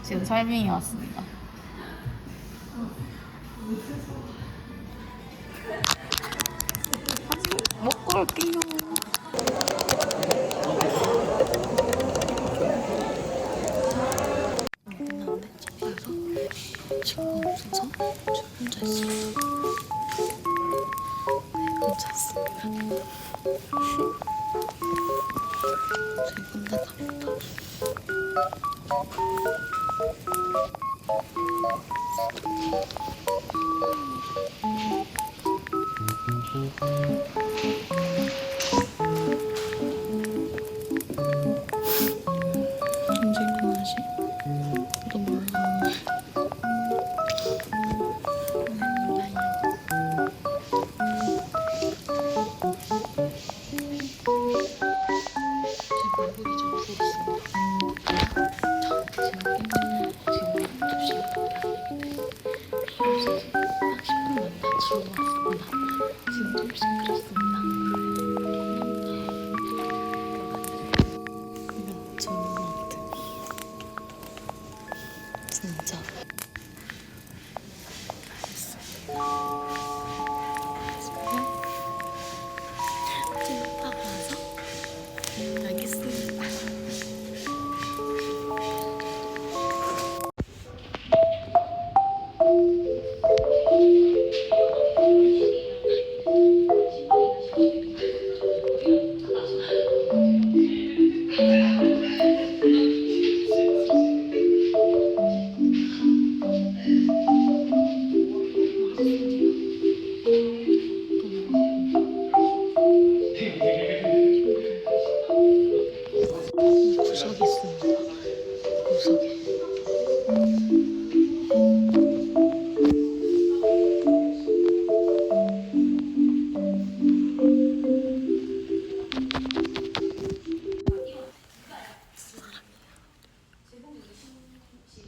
지금 설빙이 왔습니다. 먹고 올게요. 끝났는데 집에서 친구가 없어서 저 혼자 있어요. 네, 혼자 있습니다. 저희 끝났답니다. 언제 일어나지? 너 몰라. 제 발목이 좀 부었습니다. 지금 2시간밖에 안 되는데 그래서 딱 10분만 다치고 왔습니다. 지금 좀 싱그럽습니다. 이거 전망대 진짜. 알겠습니다.